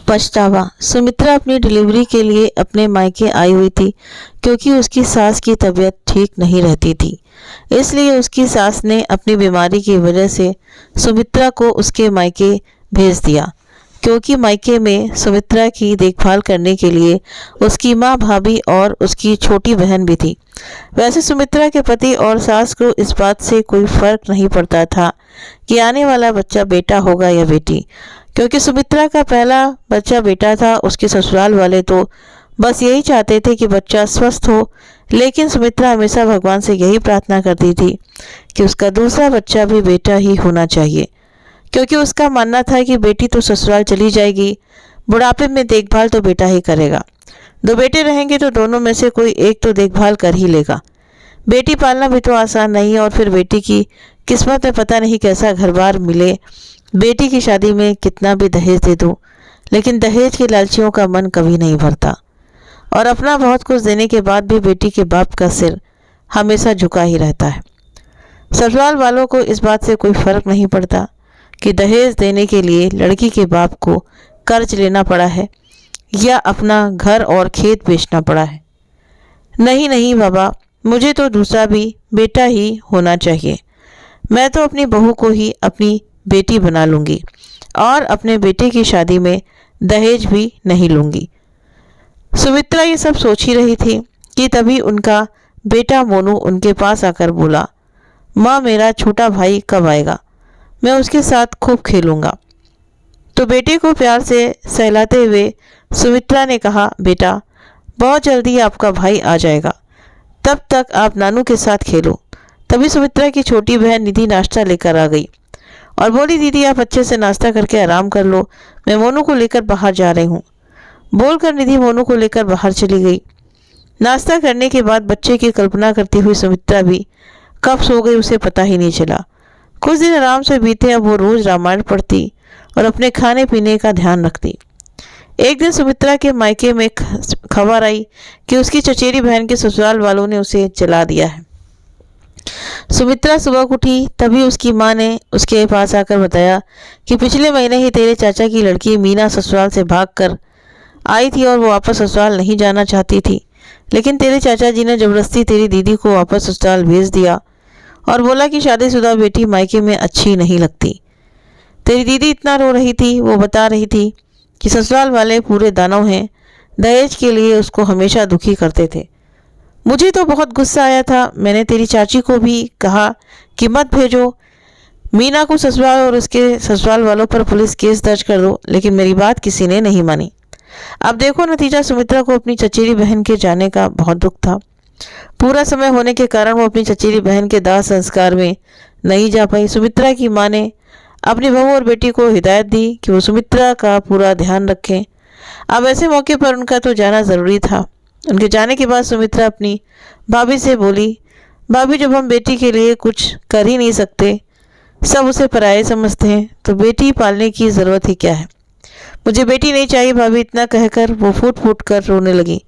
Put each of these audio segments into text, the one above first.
पछतावा। सुमित्रा अपनी डिलीवरी के लिए अपने मायके आई हुई थी क्योंकि उसकी सास की तबीयत ठीक नहीं रहती थी। इसलिए उसकी सास ने अपनी बीमारी की वजह से सुमित्रा को उसके मायके भेज दिया, क्योंकि मायके में सुमित्रा की देखभाल करने के लिए उसकी माँ, भाभी और उसकी छोटी बहन भी थी। वैसे सुमित्रा के पति और सास को इस बात से कोई फर्क नहीं पड़ता था कि आने वाला बच्चा बेटा होगा या बेटी, क्योंकि सुमित्रा का पहला बच्चा बेटा था। उसके ससुराल वाले तो बस यही चाहते थे कि बच्चा स्वस्थ हो, लेकिन सुमित्रा हमेशा भगवान से यही प्रार्थना करती थी कि उसका दूसरा बच्चा भी बेटा ही होना चाहिए, क्योंकि उसका मानना था कि बेटी तो ससुराल चली जाएगी, बुढ़ापे में देखभाल तो बेटा ही करेगा। दो बेटे रहेंगे तो दोनों में से कोई एक तो देखभाल कर ही लेगा। बेटी पालना भी तो आसान नहीं, और फिर बेटी की किस्मत में पता नहीं कैसा घर बार मिले। बेटी की शादी में कितना भी दहेज दे दो, लेकिन दहेज के लालचियों का मन कभी नहीं भरता, और अपना बहुत कुछ देने के बाद भी बेटी के बाप का सिर हमेशा झुका ही रहता है। ससुराल वालों को इस बात से कोई फर्क नहीं पड़ता कि दहेज देने के लिए लड़की के बाप को कर्ज लेना पड़ा है या अपना घर और खेत बेचना पड़ा है। नहीं नहीं बाबा, मुझे तो दूसरा भी बेटा ही होना चाहिए। मैं तो अपनी बहू को ही अपनी बेटी बना लूँगी और अपने बेटे की शादी में दहेज भी नहीं लूँगी। सुमित्रा ये सब सोच ही रही थी कि तभी उनका बेटा मोनू उनके पास आकर बोला, माँ, मेरा छोटा भाई कब आएगा? मैं उसके साथ खूब खेलूँगा। तो बेटे को प्यार से सहलाते हुए सुमित्रा ने कहा, बेटा, बहुत जल्दी आपका भाई आ जाएगा, तब तक आप नानू के साथ खेलो। तभी सुमित्रा की छोटी बहन निधि नाश्ता लेकर आ गई और बोली, दीदी आप अच्छे से नाश्ता करके आराम कर लो, मैं मोनू को लेकर बाहर जा रही हूँ। बोलकर निधि मोनू को लेकर बाहर चली गई। नाश्ता करने के बाद बच्चे की कल्पना करती हुई सुमित्रा भी कब सो गई उसे पता ही नहीं चला। कुछ दिन आराम से बीते। अब वो रोज रामायण पढ़ती और अपने खाने पीने का ध्यान रखती। एक दिन सुमित्रा के मायके में खबर आई कि उसकी चचेरी बहन के ससुराल वालों ने उसे जला दिया है। सुमित्रा सुबह उठी तभी उसकी माँ ने उसके पास आकर बताया कि पिछले महीने ही तेरे चाचा की लड़की मीना ससुराल से भागकर आई थी और वो वापस ससुराल नहीं जाना चाहती थी, लेकिन तेरे चाचा जी ने जबरदस्ती तेरी दीदी को वापस ससुराल भेज दिया और बोला कि शादीशुदा बेटी मायके में अच्छी नहीं लगती। तेरी दीदी इतना रो रही थी, वो बता रही थी कि ससुराल वाले पूरे दानव हैं, दहेज के लिए उसको हमेशा दुखी करते थे। मुझे तो बहुत गुस्सा आया था। मैंने तेरी चाची को भी कहा कि मत भेजो मीना को ससुराल और उसके ससुराल वालों पर पुलिस केस दर्ज कर दो, लेकिन मेरी बात किसी ने नहीं मानी। अब देखो नतीजा। सुमित्रा को अपनी चचेरी बहन के जाने का बहुत दुख था। पूरा समय होने के कारण वो अपनी चचेरी बहन के दाह संस्कार में नहीं जा पाई। सुमित्रा की माँ ने अपनी बहू और बेटी को हिदायत दी कि वो सुमित्रा का पूरा ध्यान रखें। अब ऐसे मौके पर उनका तो जाना ज़रूरी था। उनके जाने के बाद सुमित्रा अपनी भाभी से बोली, भाभी, जब हम बेटी के लिए कुछ कर ही नहीं सकते, सब उसे पराये समझते हैं, तो बेटी पालने की ज़रूरत ही क्या है? मुझे बेटी नहीं चाहिए भाभी। इतना कहकर वो फूट फूट कर रोने लगी।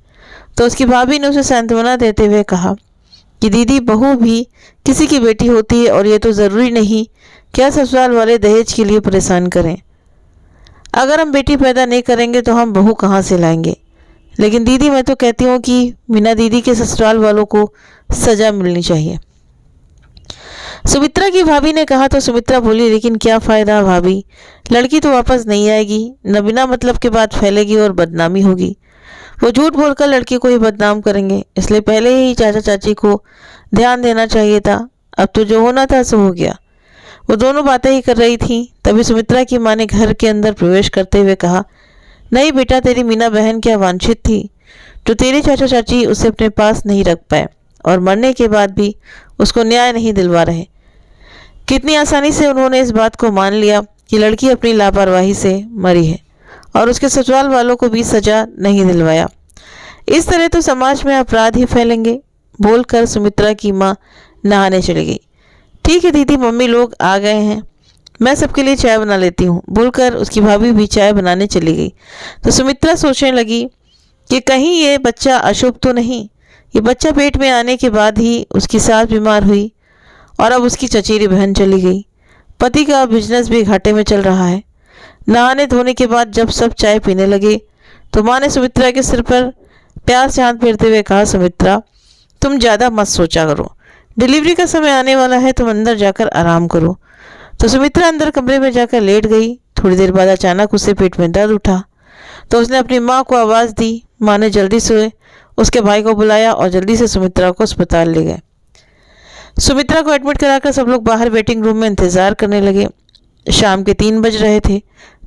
तो उसकी भाभी ने उसे सांत्वना देते हुए कहा कि दीदी, बहू भी किसी की बेटी होती है और ये तो ज़रूरी नहीं क्या ससुराल वाले दहेज के लिए परेशान करें। अगर हम बेटी पैदा नहीं करेंगे तो हम बहू कहाँ से लाएंगे? लेकिन दीदी, मैं तो कहती हूँ कि मीना दीदी के ससुराल वालों को सज़ा मिलनी चाहिए। सुमित्रा की भाभी ने कहा तो सुमित्रा बोली, लेकिन क्या फ़ायदा भाभी, लड़की तो वापस नहीं आएगी, न बिना मतलब के बात फैलेगी और बदनामी होगी। वो झूठ बोलकर लड़की को ही बदनाम करेंगे, इसलिए पहले ही चाचा चाची को ध्यान देना चाहिए था। अब तो जो होना था सो हो गया। वो दोनों बातें ही कर रही थी, तभी सुमित्रा की माँ ने घर के अंदर प्रवेश करते हुए कहा, नहीं बेटा, तेरी मीना बहन क्या वांछित थी, तो तेरे चाचा चाची उसे अपने पास नहीं रख पाए और मरने के बाद भी उसको न्याय नहीं दिलवा रहे। कितनी आसानी से उन्होंने इस बात को मान लिया कि लड़की अपनी लापरवाही से मरी है और उसके ससुराल वालों को भी सजा नहीं दिलवाया। इस तरह तो समाज में अपराध ही फैलेंगे। बोलकर सुमित्रा की माँ नहाने चली गई। ठीक है दीदी, मम्मी लोग आ गए हैं, मैं सबके लिए चाय बना लेती हूँ। बोलकर उसकी भाभी भी चाय बनाने चली गई। तो सुमित्रा सोचने लगी कि कहीं ये बच्चा अशुभ तो नहीं। ये बच्चा पेट में आने के बाद ही उसकी सास बीमार हुई और अब उसकी चचेरी बहन चली गई। पति का बिजनेस भी घाटे में चल रहा है। नहाने धोने के बाद जब सब चाय पीने लगे तो माँ ने सुमित्रा के सिर पर प्यार से हाथ फेरते हुए कहा, सुमित्रा तुम ज़्यादा मत सोचा करो, डिलीवरी का समय आने वाला है, तुम अंदर जाकर आराम करो। तो सुमित्रा अंदर कमरे में जाकर लेट गई। थोड़ी देर बाद अचानक उसे पेट में दर्द उठा तो उसने अपनी माँ को आवाज़ दी। माँ ने जल्दी से उसके भाई को बुलाया और जल्दी से सुमित्रा को अस्पताल ले गए। सुमित्रा को एडमिट कराकर सब लोग बाहर वेटिंग रूम में इंतज़ार करने लगे। शाम के 3 बज रहे थे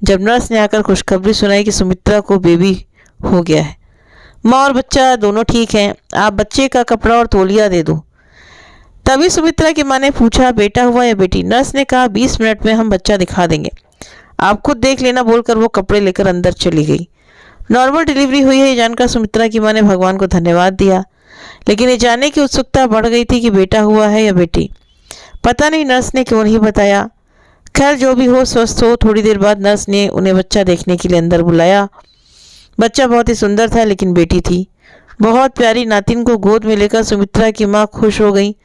जब नर्स ने आकर खुशखबरी सुनाई कि सुमित्रा को बेबी हो गया है। माँ और बच्चा दोनों ठीक हैं, आप बच्चे का कपड़ा और तौलिया दे दो। तभी सुमित्रा की माँ ने पूछा, बेटा हुआ या बेटी? नर्स ने कहा, 20 मिनट में हम बच्चा दिखा देंगे, आप खुद देख लेना, बोलकर वो कपड़े लेकर अंदर चली गई। नॉर्मल डिलीवरी हुई है ये जानकर सुमित्रा की माँ ने भगवान को धन्यवाद दिया, लेकिन ये जानने की उत्सुकता बढ़ गई थी कि बेटा हुआ है या बेटी। पता नहीं नर्स ने क्यों नहीं बताया। खैर जो भी हो, स्वस्थ हो। थोड़ी देर बाद नर्स ने उन्हें बच्चा देखने के लिए अंदर बुलाया। बच्चा बहुत ही सुंदर था, लेकिन बेटी थी। बहुत प्यारी नातिन को गोद में लेकर सुमित्रा की माँ खुश हो गई।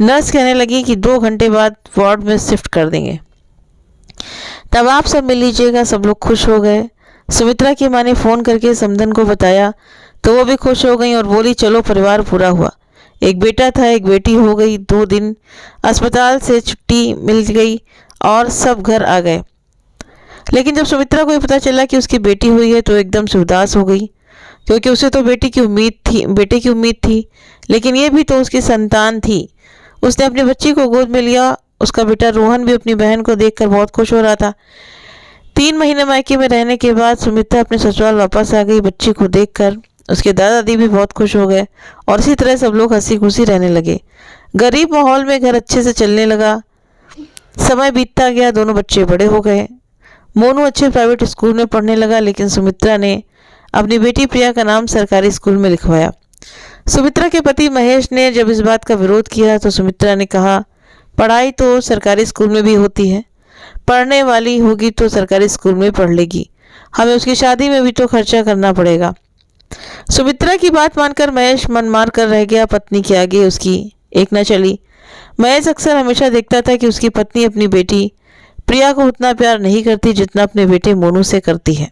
नर्स कहने लगी कि 2 घंटे बाद वार्ड में शिफ्ट कर देंगे, तब आप सब मिल लीजिएगा। सब लोग खुश हो गए। सुमित्रा की माँ ने फ़ोन करके समधन को बताया तो वो भी खुश हो गई और बोली, चलो परिवार पूरा हुआ। एक बेटा था, एक बेटी हो गई। 2 दिन अस्पताल से छुट्टी मिल गई और सब घर आ गए। लेकिन जब सुमित्रा को ये पता चला कि उसकी बेटी हुई है तो एकदम से उदास हो गई, क्योंकि उसे तो बेटे की उम्मीद थी, लेकिन ये भी तो उसकी संतान थी। उसने अपनी बच्ची को गोद में लिया। उसका बेटा रोहन भी अपनी बहन को देखकर बहुत खुश हो रहा था। 3 महीने मायके में रहने के बाद सुमित्रा अपने ससुराल वापस आ गई। बच्ची को देखकर उसके दादा दादी भी बहुत खुश हो गए और इसी तरह सब लोग हंसी खुशी रहने लगे। गरीब माहौल में घर अच्छे से चलने लगा। समय बीतता गया, दोनों बच्चे बड़े हो गए। मोनू अच्छे प्राइवेट स्कूल में पढ़ने लगा, लेकिन सुमित्रा ने अपनी बेटी प्रिया का नाम सरकारी स्कूल में लिखवाया। सुमित्रा के पति महेश ने जब इस बात का विरोध किया तो सुमित्रा ने कहा, पढ़ाई तो सरकारी स्कूल में भी होती है, पढ़ने वाली होगी तो सरकारी स्कूल में पढ़ लेगी, हमें उसकी शादी में भी तो खर्चा करना पड़ेगा। सुमित्रा की बात मानकर महेश मन मार कर रह गया। पत्नी के आगे उसकी एक न चली। महेश अक्सर हमेशा देखता था कि उसकी पत्नी अपनी बेटी प्रिया को उतना प्यार नहीं करती जितना अपने बेटे मोनू से करती है,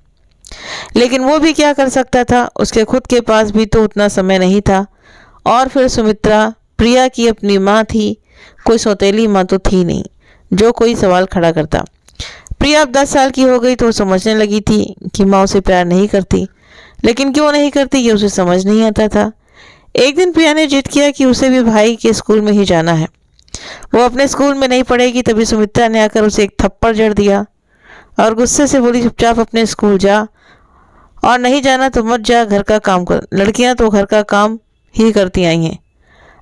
लेकिन वो भी क्या कर सकता था, उसके खुद के पास भी तो उतना समय नहीं था। और फिर सुमित्रा प्रिया की अपनी माँ थी, कोई सौतेली माँ तो थी नहीं जो कोई सवाल खड़ा करता। प्रिया अब 10 साल की हो गई तो वो समझने लगी थी कि माँ उसे प्यार नहीं करती, लेकिन क्यों नहीं करती ये उसे समझ नहीं आता था। एक दिन प्रिया ने जिद किया कि उसे भी भाई के स्कूल में ही जाना है, वो अपने स्कूल में नहीं पढ़ेगी। तभी सुमित्रा ने आकर उसे एक थप्पड़ जड़ दिया और गुस्से से बोली, चुपचाप अपने स्कूल जा, और नहीं जाना तो मत जा, घर का काम कर, लड़कियां तो घर का काम ही करती आई हैं।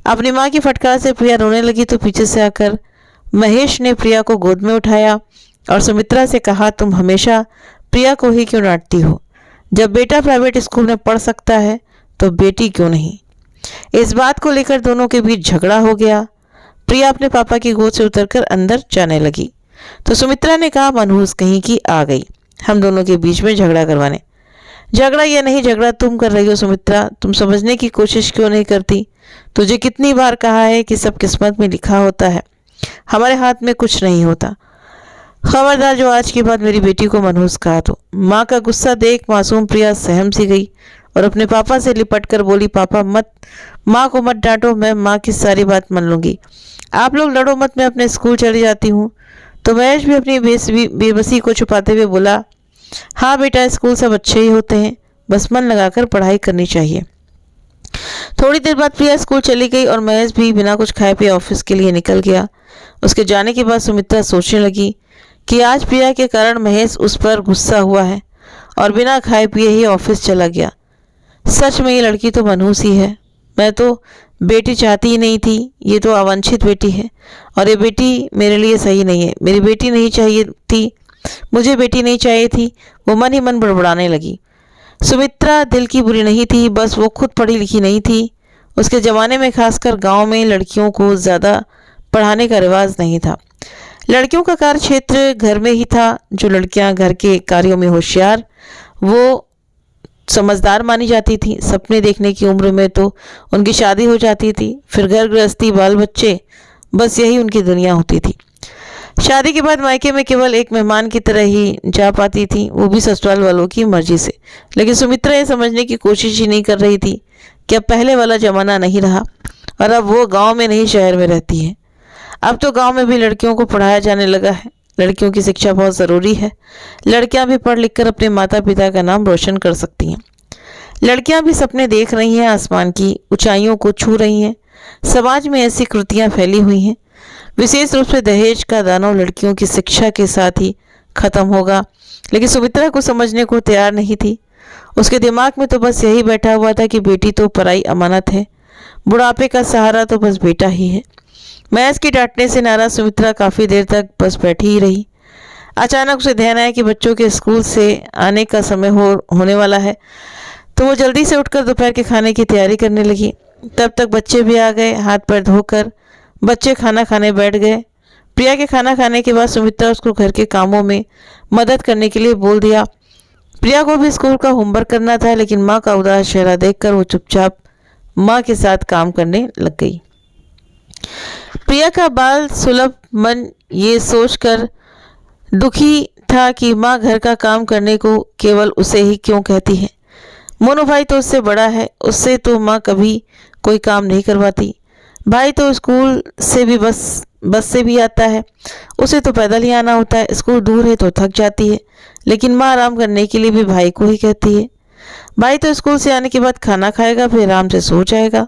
अपनी माँ की फटकार से प्रिया रोने लगी तो पीछे से आकर महेश ने प्रिया को गोद में उठाया और सुमित्रा से कहा, तुम हमेशा प्रिया को ही क्यों डांटती हो? जब बेटा प्राइवेट स्कूल में पढ़ सकता है तो बेटी क्यों नहीं? इस बात को लेकर दोनों के बीच झगड़ा हो गया। प्रिया अपने पापा की गोद से उतरकर अंदर जाने लगी तो सुमित्रा ने कहा, मनहूस कहीं की आ गई हम दोनों के बीच में झगड़ा करवाने। झगड़ा ये नहीं, झगड़ा तुम कर रही हो सुमित्रा, तुम समझने की कोशिश क्यों नहीं करती? तुझे कितनी बार कहा है कि सब किस्मत में लिखा होता है, हमारे हाथ में कुछ नहीं होता। खबरदार जो आज के बाद मेरी बेटी को मनहूस कहा तो। माँ का गुस्सा देख मासूम प्रिया सहम सी गई और अपने पापा से लिपट कर बोली, पापा मत, माँ को मत डांटो, मैं माँ की सारी बात मान लूँगी, आप लोग लड़ो मत, मैं अपने स्कूल चली जाती हूँ। तो महेश भी अपनी बेबसी को छुपाते हुए बोला, हाँ बेटा, स्कूल सब अच्छे ही होते हैं, बस मन लगाकर पढ़ाई करनी चाहिए। थोड़ी देर बाद प्रिया स्कूल चली गई और महेश भी बिना कुछ खाए पिए ऑफिस के लिए निकल गया। उसके जाने के बाद सुमित्रा सोचने लगी कि आज प्रिया के कारण महेश उस पर गुस्सा हुआ है और बिना खाए पिए ही ऑफिस चला गया। सच में ये लड़की तो मनहूस ही है। मैं तो बेटी चाहती ही नहीं थी, ये तो अवांछित बेटी है और ये बेटी मेरे लिए सही नहीं है। मेरी बेटी नहीं चाहिए थी, मुझे बेटी नहीं चाहिए थी। वो मन ही मन बड़बड़ाने लगी। सुमित्रा दिल की बुरी नहीं थी, बस वो खुद पढ़ी लिखी नहीं थी। उसके ज़माने में खासकर गांव में लड़कियों को ज़्यादा पढ़ाने का रिवाज नहीं था। लड़कियों का कार्य क्षेत्र घर में ही था। जो लड़कियां घर के कार्यों में होशियार, वो समझदार मानी जाती थी। सपने देखने की उम्र में तो उनकी शादी हो जाती थी, फिर घर गृहस्थी, बाल बच्चे, बस यही उनकी दुनिया होती थी। शादी के बाद मायके में केवल एक मेहमान की तरह ही जा पाती थी, वो भी ससुराल वालों की मर्जी से। लेकिन सुमित्रा ये समझने की कोशिश ही नहीं कर रही थी कि अब पहले वाला जमाना नहीं रहा और अब वो गांव में नहीं शहर में रहती है। अब तो गांव में भी लड़कियों को पढ़ाया जाने लगा है। लड़कियों की शिक्षा बहुत ज़रूरी है। लड़कियां भी पढ़ लिख कर अपने माता पिता का नाम रोशन कर सकती हैं। लड़कियां भी सपने देख रही हैं, आसमान की ऊंचाइयों को छू रही हैं। समाज में ऐसी कृतियां फैली हुई हैं। विशेष रूप से दहेज का दानव लड़कियों की शिक्षा के साथ ही खत्म होगा। लेकिन सुमित्रा को समझने को तैयार नहीं थी। उसके दिमाग में तो बस यही बैठा हुआ था कि बेटी तो पराई अमानत है, बुढ़ापे का सहारा तो बस बेटा ही है। महेश की डांटने से नाराज सुमित्रा काफ़ी देर तक बस बैठी ही रही। अचानक उसे ध्यान आया कि बच्चों के स्कूल से आने का समय होने वाला है, तो वो जल्दी से उठकर दोपहर के खाने की तैयारी करने लगी। तब तक बच्चे भी आ गए। हाथ पैर धोकर बच्चे खाना खाने बैठ गए। प्रिया के खाना खाने के बाद सुमित्रा उसको घर के कामों में मदद करने के लिए बोल दिया। प्रिया को भी स्कूल का होमवर्क करना था, लेकिन माँ का उदास चेहरा देखकर वो चुपचाप माँ के साथ काम करने लग गई। प्रिया का बाल सुलभ मन ये सोचकर दुखी था कि माँ घर का काम करने को केवल उसे ही क्यों कहती है। मोनू भाई तो उससे बड़ा है, उससे तो माँ कभी कोई काम नहीं करवाती। भाई तो स्कूल से भी बस से भी आता है, उसे तो पैदल ही आना होता है। स्कूल दूर है तो थक जाती है, लेकिन माँ आराम करने के लिए भी भाई को ही कहती है। भाई तो स्कूल से आने के बाद खाना खाएगा, फिर आराम से सो जाएगा।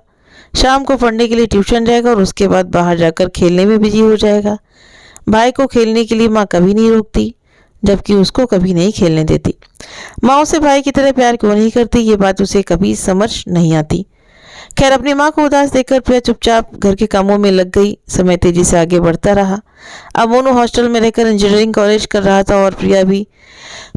शाम को पढ़ने के लिए ट्यूशन जाएगा और उसके बाद बाहर जाकर खेलने में बिजी हो जाएगा। भाई को खेलने के लिए माँ कभी नहीं रोकती, जबकि उसको कभी नहीं खेलने देती। माँ उसे भाई की तरह प्यार क्यों नहीं करती, ये बात उसे कभी समझ नहीं आती। खैर, अपनी माँ को उदास देखकर प्रिया चुपचाप घर के कामों में लग गई। समय तेजी से आगे बढ़ता रहा। अब मोनू हॉस्टल में रहकर इंजीनियरिंग कॉलेज कर रहा था और प्रिया भी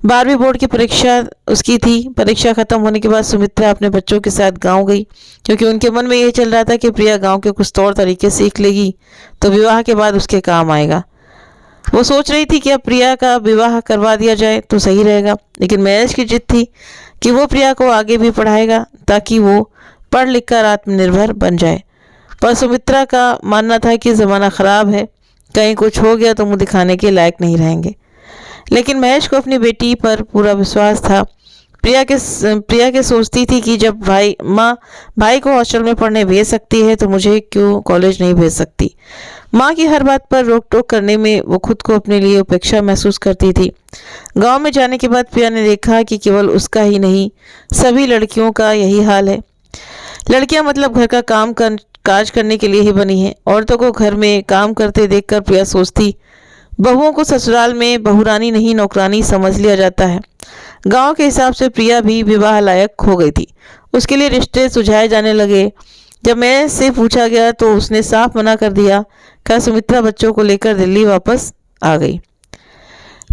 12वीं बोर्ड की परीक्षा उसकी थी। परीक्षा खत्म होने के बाद सुमित्रा अपने बच्चों के साथ गांव गई, क्योंकि उनके मन में ये चल रहा था कि प्रिया गांव के कुछ तौर तरीके सीख लेगी तो विवाह के बाद उसके काम आएगा। वो सोच रही थी कि अब प्रिया का विवाह करवा दिया जाए तो सही रहेगा, लेकिन महेश की जिद थी कि वो प्रिया को आगे भी पढ़ाएगा ताकि वो पढ़ लिख कर आत्मनिर्भर बन जाए। पर सुमित्रा का मानना था कि ज़माना ख़राब है, कहीं कुछ हो गया तो मुंह दिखाने के लायक नहीं रहेंगे। लेकिन महेश को अपनी बेटी पर पूरा विश्वास था। प्रिया के सोचती थी कि जब माँ भाई को हॉस्टल में पढ़ने भेज सकती है तो मुझे क्यों कॉलेज नहीं भेज सकती। माँ की हर बात पर रोक टोक करने में वो खुद को अपने लिए उपेक्षा महसूस करती थी। गांव में जाने के बाद प्रिया ने देखा कि केवल उसका ही नहीं, सभी लड़कियों का यही हाल है। लड़कियां मतलब घर का काज करने के लिए ही बनी हैं। औरतों को घर में काम करते देखकर प्रिया सोचती, बहुओं को ससुराल में बहुरानी नहीं नौकरानी समझ लिया जाता है। गांव के हिसाब से प्रिया भी विवाह लायक हो गई थी। उसके लिए रिश्ते सुझाए जाने लगे। जब मैं से पूछा गया तो उसने साफ मना कर दिया। कल सुमित्रा बच्चों को लेकर दिल्ली वापस आ गई।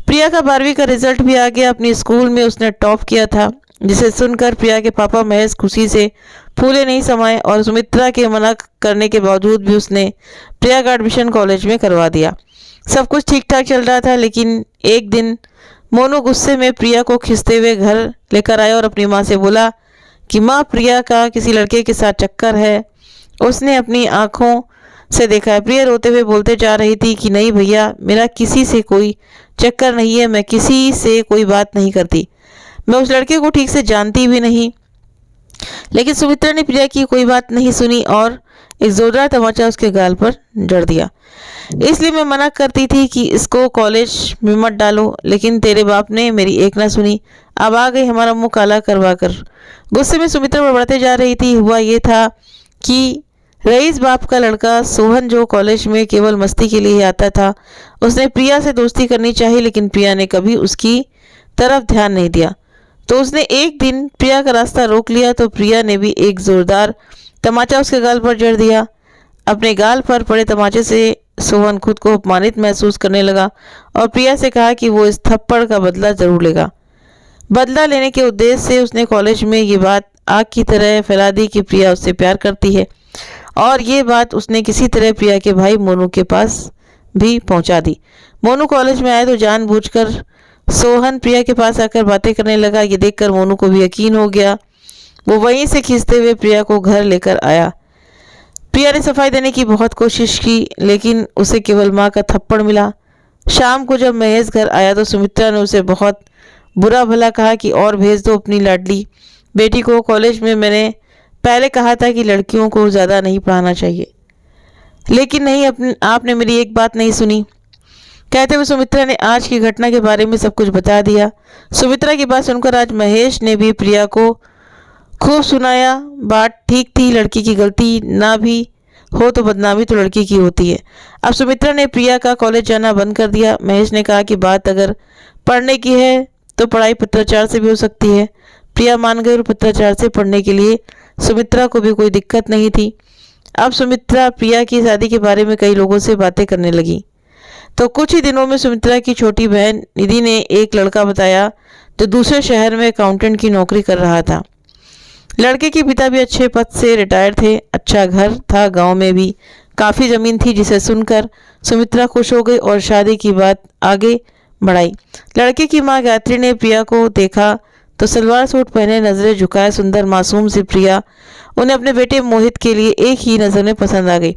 प्रिया का 12वीं का रिजल्ट भी आ गया। अपनी स्कूल में उसने टॉप किया था, जिसे सुनकर प्रिया के पापा महेश खुशी से फूले नहीं समाये और सुमित्रा के मना करने के बावजूद भी उसने प्रिया का एडमिशन कॉलेज में करवा दिया। सब कुछ ठीक ठाक चल रहा था, लेकिन एक दिन मोनू गुस्से में प्रिया को खींचते हुए घर लेकर आया और अपनी माँ से बोला कि माँ, प्रिया का किसी लड़के के साथ चक्कर है, उसने अपनी आंखों से देखा है। प्रिया रोते हुए बोलते जा रही थी कि नहीं भैया, मेरा किसी से कोई चक्कर नहीं है, मैं किसी से कोई बात नहीं करती, मैं उस लड़के को ठीक से जानती भी नहीं। लेकिन सुमित्रा ने प्रिया की कोई बात नहीं सुनी और एक जोरदार तमाचा उसके गाल पर जड़ दिया। इसलिए मैं मना करती थी कि इसको कॉलेज में मत डालो, लेकिन तेरे बाप ने मेरी एक ना सुनी। अब आ गई हमारा मुंह काला करवा कर। गुस्से में सुमित्रा बड़बड़ाते जा रही थी। हुआ ये था कि रईस बाप का लड़का सोहन, जो कॉलेज में केवल मस्ती के लिए ही आता था, उसने प्रिया से दोस्ती करनी चाहिए, लेकिन प्रिया ने कभी उसकी तरफ ध्यान नहीं दिया। तो उसने एक दिन प्रिया का रास्ता रोक लिया तो प्रिया ने भी एक जोरदार तमाचा उसके गाल पर जड़ दिया। अपने गाल पर पड़े तमाचे से सोहन खुद को अपमानित महसूस करने लगा और प्रिया से कहा कि वो इस थप्पड़ का बदला जरूर लेगा। बदला लेने के उद्देश्य से उसने कॉलेज में ये बात आग की तरह फैला दी कि प्रिया उससे प्यार करती है, और ये बात उसने किसी तरह प्रिया के भाई मोनू के पास भी पहुंचा दी। मोनू कॉलेज में आए तो जानबूझकर सोहन प्रिया के पास आकर बातें करने लगा। ये देखकर मोनू को भी यकीन हो गया। वो वहीं से खींचते हुए प्रिया को घर लेकर आया। प्रिया ने सफाई देने की बहुत कोशिश की, लेकिन उसे केवल माँ का थप्पड़ मिला। शाम को जब महेश घर आया तो सुमित्रा ने उसे बहुत बुरा भला कहा कि और भेज दो अपनी लाडली बेटी को कॉलेज में। मैंने पहले कहा था कि लड़कियों को ज़्यादा नहीं पढ़ाना चाहिए, लेकिन नहीं, आपने मेरी एक बात नहीं सुनी। कहते हुए सुमित्रा ने आज की घटना के बारे में सब कुछ बता दिया। सुमित्रा की बात सुनकर आज महेश ने भी प्रिया को खूब सुनाया। बात ठीक थी, लड़की की गलती ना भी हो तो बदनामी तो लड़की की होती है। अब सुमित्रा ने प्रिया का कॉलेज जाना बंद कर दिया। महेश ने कहा कि बात अगर पढ़ने की है तो पढ़ाई पत्राचार से भी हो सकती है। प्रिया मान गई और पत्राचार से पढ़ने के लिए सुमित्रा को भी कोई दिक्कत नहीं थी। अब सुमित्रा प्रिया की शादी के बारे में कई लोगों से बातें करने लगी। तो कुछ ही दिनों में सुमित्रा की छोटी बहन निधि ने एक लड़का बताया जो दूसरे शहर में अकाउंटेंट की नौकरी कर रहा था। लड़के के पिता भी अच्छे पद से रिटायर थे, अच्छा घर था, गांव में भी काफ़ी ज़मीन थी, जिसे सुनकर सुमित्रा खुश हो गई और शादी की बात आगे बढ़ाई। लड़के की मां गायत्री ने प्रिया को देखा तो सलवार सूट पहने नजरें झुकाए सुंदर मासूम सी प्रिया उन्हें अपने बेटे मोहित के लिए एक ही नज़र में पसंद आ गई।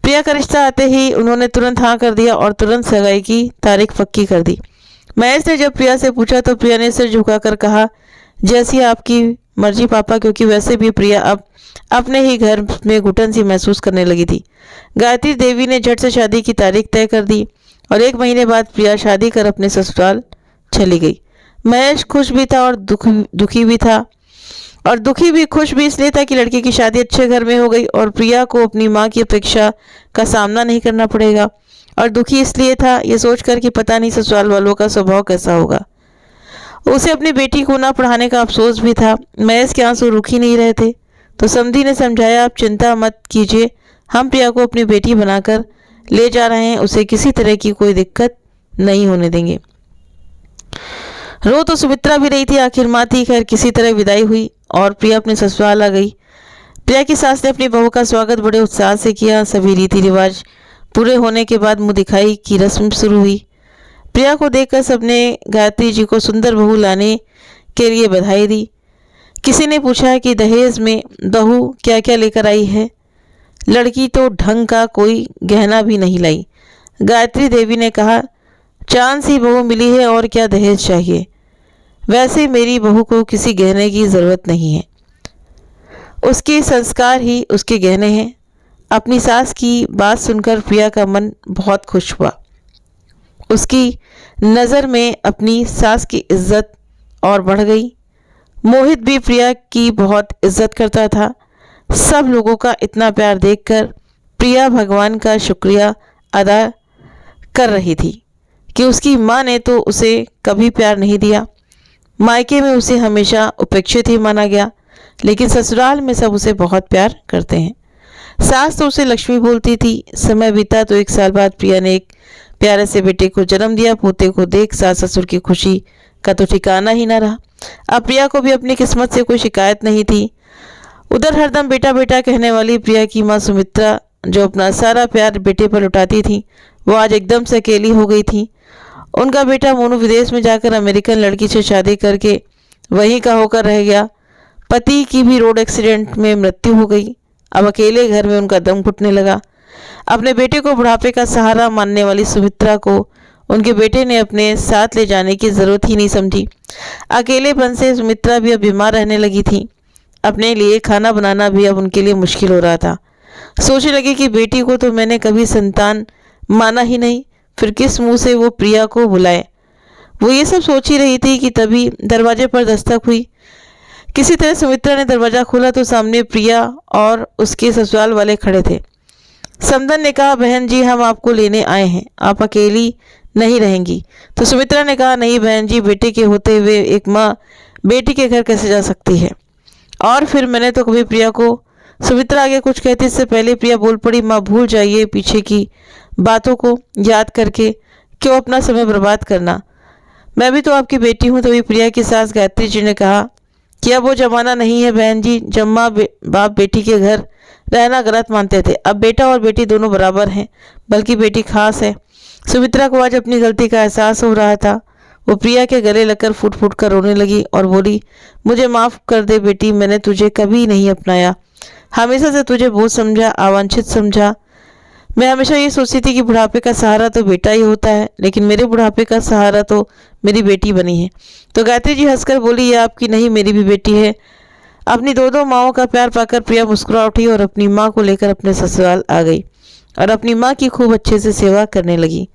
प्रिया का रिश्ता आते ही उन्होंने तुरंत हाँ कर दिया और तुरंत सगाई की तारीख पक्की कर दी। महेश ने जब प्रिया से पूछा तो प्रिया ने सिर झुकाकर कहा, जैसी आपकी मर्जी पापा, क्योंकि वैसे भी प्रिया अब अपने ही घर में घुटन सी महसूस करने लगी थी। गायत्री देवी ने झट से शादी की तारीख तय कर दी और 1 महीने बाद प्रिया शादी कर अपने ससुराल चली गई। महेश खुश भी था और दुखी भी था, और दुखी भी खुश भी इसलिए था कि लड़की की शादी अच्छे घर में हो गई और प्रिया को अपनी माँ की अपेक्षा का सामना नहीं करना पड़ेगा, और दुखी इसलिए था ये सोचकर कि पता नहीं ससुराल वालों का स्वभाव कैसा होगा। उसे अपनी बेटी को ना पढ़ाने का अफसोस भी था। महेश के आंसू रुक ही नहीं रहे थे तो समधी ने समझाया, आप चिंता मत कीजिए, हम प्रिया को अपनी बेटी बनाकर ले जा रहे हैं, उसे किसी तरह की कोई दिक्कत नहीं होने देंगे। रो तो सुमित्रा भी रही थी, आखिर माँ थी। खैर किसी तरह विदाई हुई और प्रिया अपने ससुराल आ गई। प्रिया की सास ने अपनी बहू का स्वागत बड़े उत्साह से किया। सभी रीति रिवाज पूरे होने के बाद मुँह दिखाई की रस्म शुरू हुई। प्रिया को देखकर सबने गायत्री जी को सुंदर बहू लाने के लिए बधाई दी। किसी ने पूछा कि दहेज में बहू क्या क्या लेकर आई है। लड़की तो ढंग का कोई गहना भी नहीं लाई। गायत्री देवी ने कहा, चांद सी बहू मिली है और क्या दहेज चाहिए, वैसे मेरी बहू को किसी गहने की ज़रूरत नहीं है, उसके संस्कार ही उसके गहने हैं। अपनी सास की बात सुनकर प्रिया का मन बहुत खुश हुआ। उसकी नज़र में अपनी सास की इज्जत और बढ़ गई। मोहित भी प्रिया की बहुत इज्जत करता था। सब लोगों का इतना प्यार देखकर प्रिया भगवान का शुक्रिया अदा कर रही थी कि उसकी माँ ने तो उसे कभी प्यार नहीं दिया। मायके में उसे हमेशा उपेक्षित ही माना गया, लेकिन ससुराल में सब उसे बहुत प्यार करते हैं। सास तो उसे लक्ष्मी बोलती थी। समय बीता तो 1 साल बाद प्रिया ने एक प्यारे से बेटे को जन्म दिया। पोते को देख सास ससुर की खुशी का तो ठिकाना ही ना रहा। अब प्रिया को भी अपनी किस्मत से कोई शिकायत नहीं थी। उधर हरदम बेटा बेटा कहने वाली प्रिया की माँ सुमित्रा, जो अपना सारा प्यार बेटे पर लुटाती थी, वो आज एकदम से अकेली हो गई थी। उनका बेटा मोनू विदेश में जाकर अमेरिकन लड़की से शादी करके वहीं का होकर रह गया। पति की भी रोड एक्सीडेंट में मृत्यु हो गई। अब अकेले घर में उनका दम घुटने लगा। अपने बेटे को बुढ़ापे का सहारा मानने वाली सुमित्रा को उनके बेटे ने अपने साथ ले जाने की ज़रूरत ही नहीं समझी। अकेलेपन से सुमित्रा भी अब बीमार रहने लगी थी। अपने लिए खाना बनाना भी अब उनके लिए मुश्किल हो रहा था। सोचने लगी कि बेटी को तो मैंने कभी संतान माना ही नहीं, फिर किस मुंह से वो प्रिया को बुलाए। वो ये सब सोच ही रही थी कि तभी दरवाजे पर दस्तक हुई। किसी तरह सुमित्रा ने दरवाज़ा खोला तो सामने प्रिया और उसके ससुराल वाले खड़े थे। समधन ने कहा, बहन जी हम आपको लेने आए हैं, आप अकेली नहीं रहेंगी। तो सुमित्रा ने कहा, नहीं बहन जी, बेटे के होते हुए एक माँ बेटी के घर कैसे जा सकती है। और फिर मैंने तो कभी प्रिया को। सुमित्रा आगे कुछ कहते इससे पहले प्रिया बोल पड़ी, माँ भूल जाइए पीछे की बातों को याद करके क्यों अपना समय बर्बाद करना, मैं भी तो आपकी बेटी हूँ। तभी प्रिया की सास गायत्री जी ने कहा कि अब वो जमाना नहीं है बहन जी, जब माँ बाप बेटी के घर रहना गलत मानते थे। अब बेटा और बेटी दोनों बराबर हैं, बल्कि बेटी खास है। सुमित्रा को आज अपनी गलती का एहसास हो रहा था। वो प्रिया के गले लगकर फूट फूट कर रोने लगी और बोली, मुझे माफ़ कर दे बेटी, मैंने तुझे कभी नहीं अपनाया, हमेशा से तुझे बोझ समझा, अवांछित समझा। मैं हमेशा ये सोचती थी कि बुढ़ापे का सहारा तो बेटा ही होता है, लेकिन मेरे बुढ़ापे का सहारा तो मेरी बेटी बनी है। तो गायत्री जी हंसकर बोली, ये आपकी नहीं मेरी भी बेटी है। अपनी दो माओं का प्यार पाकर प्रिया मुस्कुरा उठी और अपनी माँ को लेकर अपने ससुराल आ गई और अपनी माँ की खूब अच्छे से सेवा करने लगी।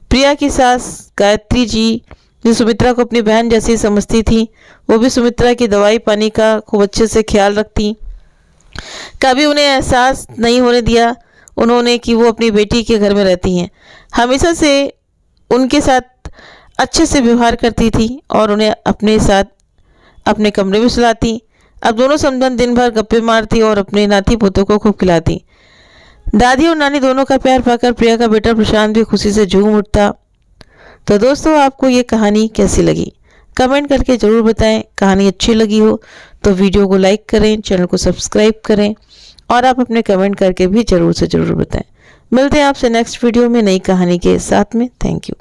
प्रिया की सास गायत्री जी जो सुमित्रा को अपनी बहन जैसी समझती थी, वो भी सुमित्रा की दवाई पानी का खूब अच्छे से ख्याल रखती। कभी उन्हें एहसास नहीं होने दिया उन्होंने कि वो अपनी बेटी के घर में रहती हैं। हमेशा से उनके साथ अच्छे से व्यवहार करती थी और उन्हें अपने साथ अपने कमरे में सुलाती। अब दोनों समधन दिन भर गप्पे मारती और अपने नाती पोतों को खूब खिलाती। दादी और नानी दोनों का प्यार पाकर प्रिया का बेटा प्रशांत भी खुशी से झूम उठता। तो दोस्तों, आपको ये कहानी कैसी लगी कमेंट करके ज़रूर बताएं। कहानी अच्छी लगी हो तो वीडियो को लाइक करें, चैनल को सब्सक्राइब करें और आप अपने कमेंट करके भी ज़रूर से ज़रूर बताएं। मिलते हैं आपसे नेक्स्ट वीडियो में नई कहानी के साथ में। Thank you.